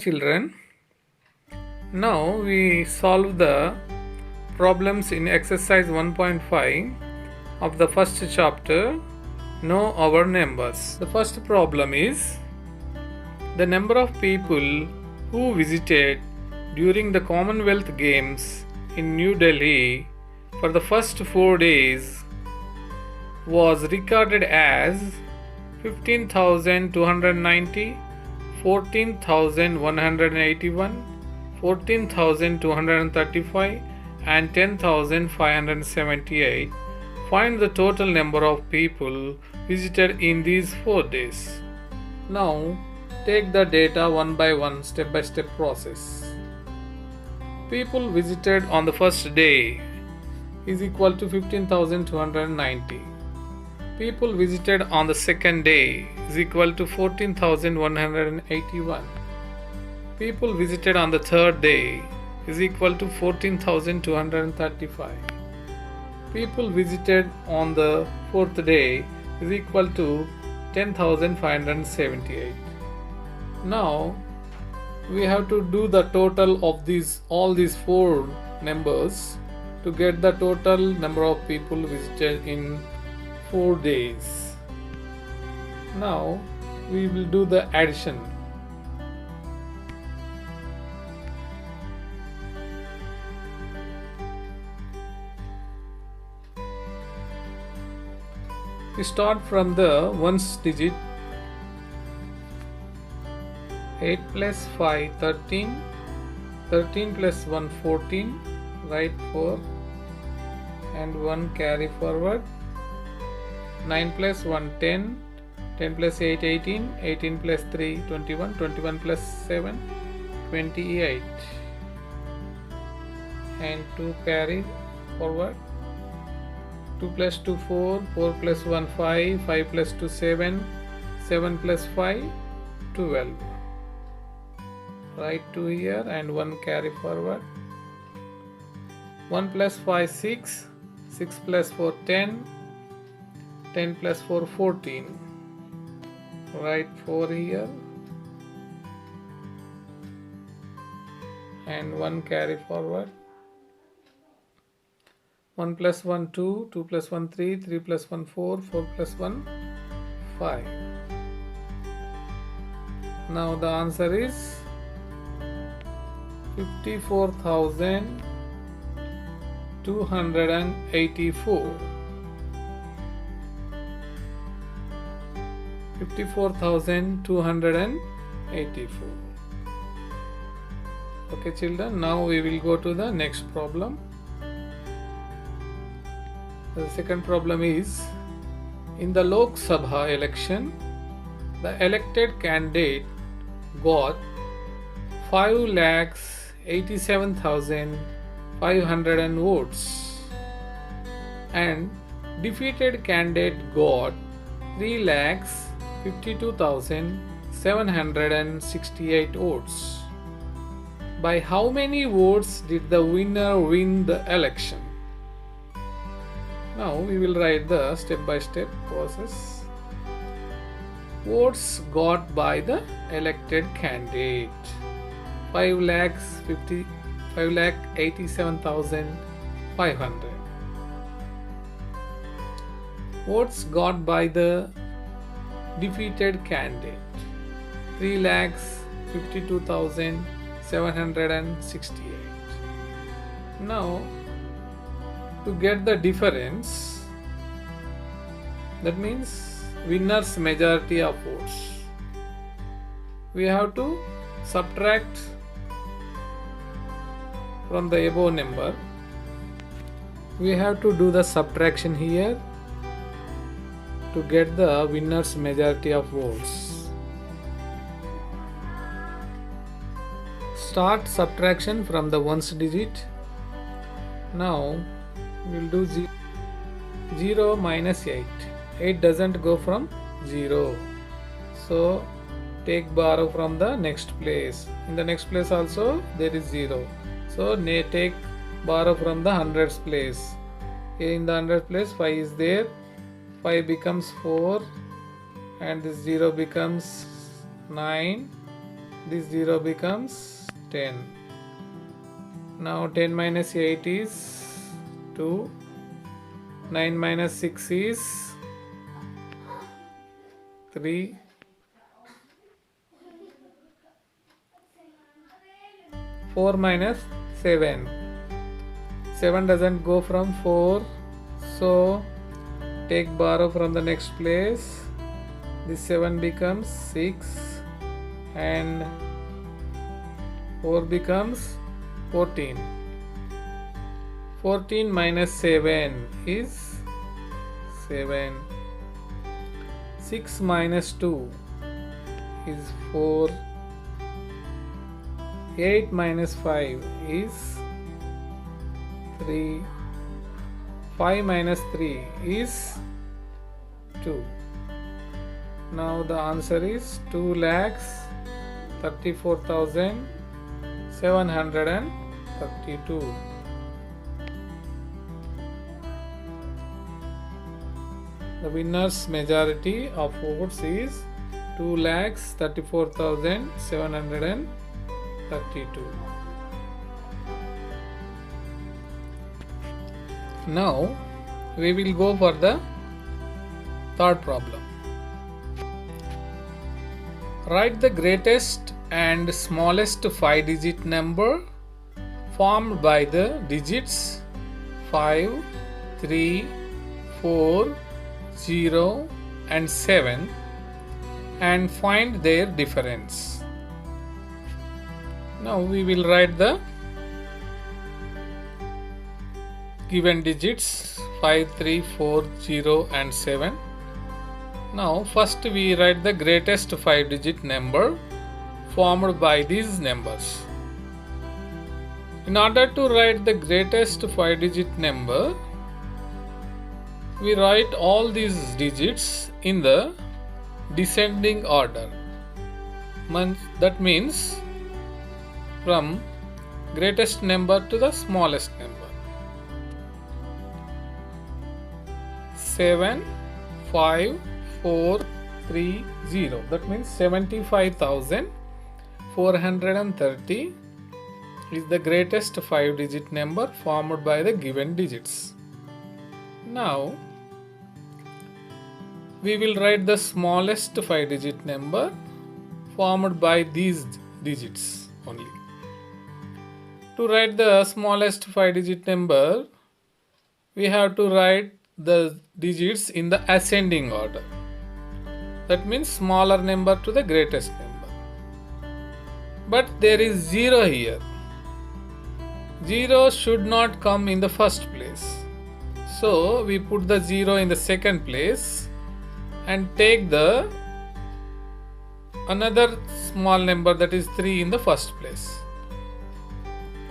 children. Now we solve the problems in exercise 1.5 of the first chapter, Know Our Numbers. The first problem is the number of people who visited during the Commonwealth Games in New Delhi for the first 4 days was recorded as 15,290, 14,181, 14,235 and 10,578. Find the total number of people visited in these 4 days. Now take the data one by one, step by step process. People visited on the first day is equal to 15,290. People visited on the second day is equal to 14,181. People visited on the third day is equal to 14,235. People visited on the fourth day is equal to 10,578. Now we have to do the total of all these 4 numbers to get the total number of people visited in 4 days. Now we will do the addition. We start from the ones digit. 8 plus 5 13, 13 plus 1 14, write 4 and 1 carry forward. 9 plus 1 10, 10 plus 8 18, 18 plus 3 21, 21 plus 7 28 and 2 carry forward. 2 plus 2 4, 4 plus 1 5, 5 plus 2 7, 7 plus 5 12. Write 2 here and 1 carry forward. 1 plus 5 6, 6 plus 4 10, 10 plus 4 14. Write 4 here and 1 carry forward. 1 plus 1 2, 2 plus 1 3, 3 plus 1 4, 4 plus 1 5. Now the answer is 54,284. 54,284. Okay children, now we will go to the next problem. The second problem is, in the Lok Sabha election, the elected candidate got 5,87,500 votes and defeated candidate got 3,52,768 votes. By how many votes did the winner win the election? Now we will write the step-by-step process. Votes got by the elected candidate 5,87,500. Votes got by the defeated candidate 3,52,768. Now to get the difference, that means winner's majority of votes, we have to subtract from the above number. We have to do the subtraction here to get the winner's majority of votes. Start subtraction from the ones digit. Now we will do 0 minus 8. 8 doesn't go from 0. So take borrow from the next place. In the next place also there is 0. So take borrow from the hundreds place. In the hundreds place 5 is there. 5 becomes 4 and this 0 becomes 9 This 0 becomes 10. Now 10 minus 8 is 2. 9 minus 6 is 3. 4 minus 7. 7 doesn't go from 4. So take borrow from the next place. This 7 becomes 6 and 4 becomes 14. 14 minus 7 is 7. 6 minus 2 is 4. 8 minus 5 is 3. 5 minus 3 is 2. Now the answer is 2,34,732. The winner's majority of votes is 2,34,732. Now we will go for the third problem. Write the greatest and smallest 5-digit number formed by the digits 5, 3, 4, 0 and 7 and find their difference. Now we will write the given digits 5, 3, 4, 0 and 7. Now first we write the greatest 5-digit number formed by these numbers. In order to write the greatest 5-digit number, we write all these digits in the descending order. That means from greatest number to the smallest number. 7, 5, 4, 3, 0. That means 75,430 is the greatest 5-digit number formed by the given digits. Now we will write the smallest 5-digit number formed by these digits only. To write the smallest 5-digit number, we have to write the digits in the ascending order. That means smaller number to the greatest number. But there is 0 here. 0 should not come in the first place. So we put the 0 in the second place and take the another small number, that is 3, in the first place.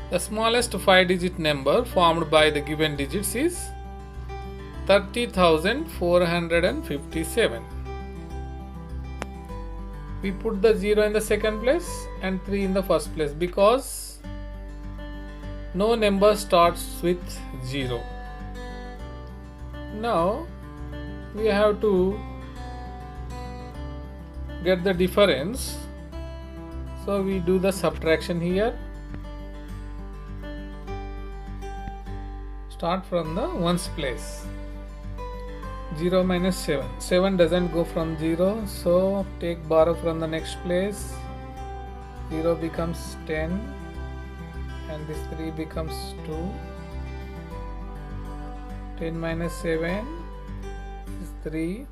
The smallest 5-digit number formed by the given digits is 30,457. We put the 0 in the second place and 3 in the first place because no number starts with 0. Now we have to get the difference. So we do the subtraction here. Start from the ones place. 0 minus 7. 7 doesn't go from 0, so take borrow from the next place. 0 becomes 10 and this 3 becomes 2. 10 minus 7 is 3.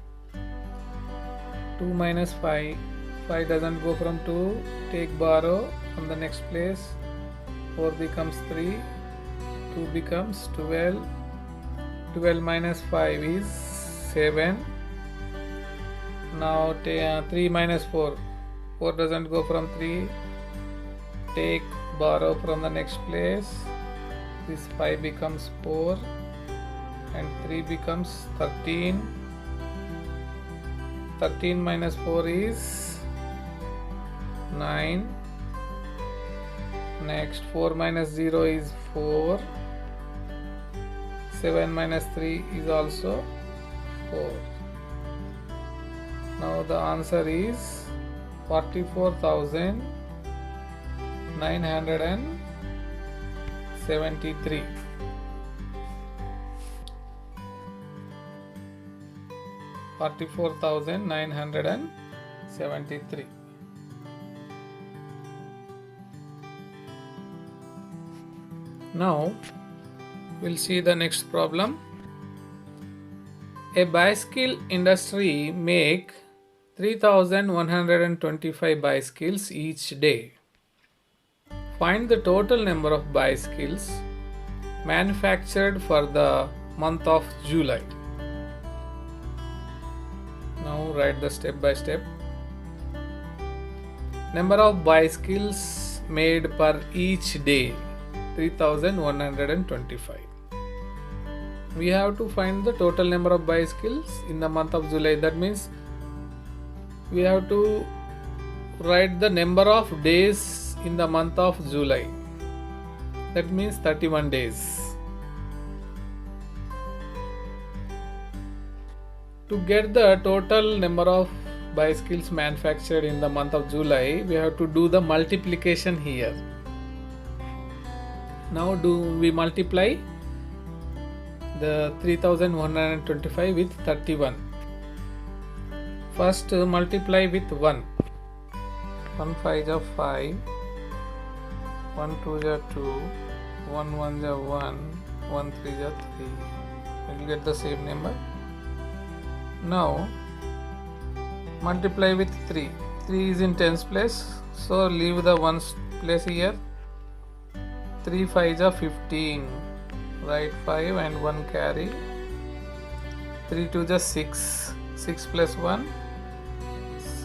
2 minus 5. 5 doesn't go from 2. Take borrow from the next place. 4 becomes 3. 2 becomes 12. 12 minus 5 is 7. Now 3 minus 4. 4 doesn't go from 3. Take borrow from the next place. This 5 becomes 4 and 3 becomes 13. 13 minus 4 is 9. Next 4 minus 0 is 4. 7 minus 3 is also 4. Now the answer is 44,000 973. $44,973. Now we'll see the next problem. A bicycle industry make 3,125 bicycles each day. Find the total number of bicycles manufactured for the month of July. Now write the step by step. Number of bicycles made per each day, 3,125. We have to find the total number of bicycles in the month of July. That means we have to write the number of days in the month of July. That means 31 days. To get the total number of bicycles manufactured in the month of July, we have to do the multiplication here. Now we multiply the 3,125 with 31. First multiply with 1. 1 5 is 5, 1 2 is 2, 1 1 is 1, 1 3 is 3. We will get the same number. Now multiply with 3. 3 is in tens place, so leave the ones place here. 3 5 is 15. Write 5 and 1 carry. 3 2 is 6. 6 plus 1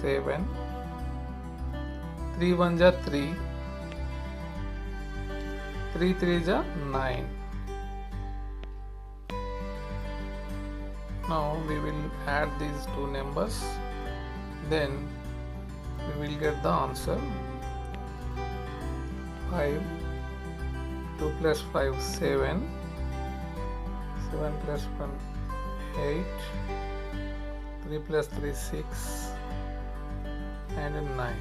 7. 3 1 is 3. 3 3 is 9. Now we will add these two numbers, then we will get the answer. 5, 2 plus 5 7, 7 plus 1 8, 3 plus 3 6 and 9.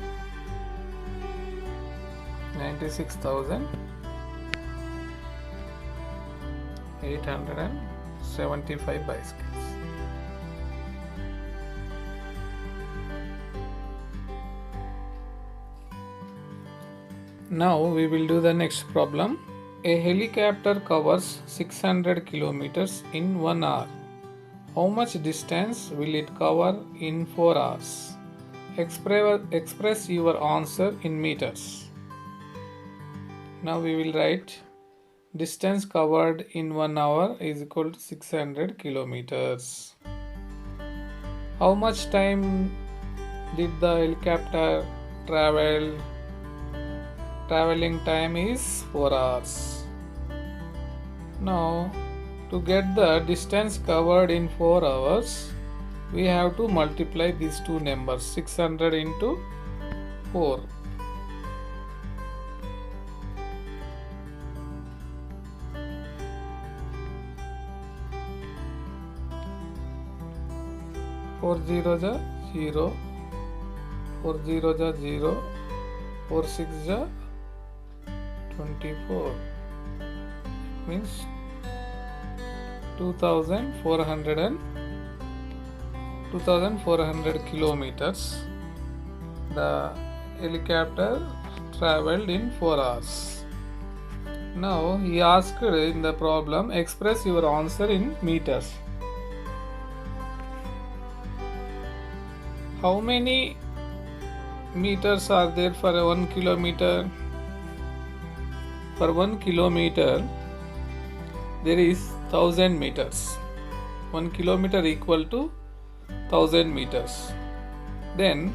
96,875 bicycles. Now we will do the next problem. A helicopter covers 600 kilometers in 1 hour. How much distance will it cover in 4 hours? Express your answer in meters. Now we will write distance covered in 1 hour is equal to 600 kilometers. How much time did the helicopter travel? Traveling time is 4 hours. Now to get the distance covered in 4 hours, we have to multiply these two numbers, 600 into 4. 4 zeros are 0, 4 zeros are 0, 4 6 are 24. Means 2,400 kilometers. The helicopter traveled in 4 hours. Now he asked in the problem, express your answer in meters. How many meters are there for 1 kilometer? For 1 kilometer there is 1000 meters. 1 kilometer equal to 1000 meters. Then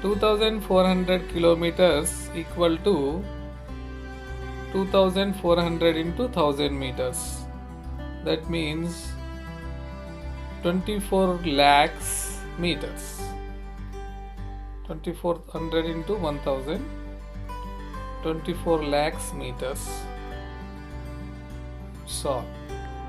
2400 kilometers equal to 2400 into 1000 meters. That means 24 lakhs meters. 2400 into 1000, 24 lakhs meters. So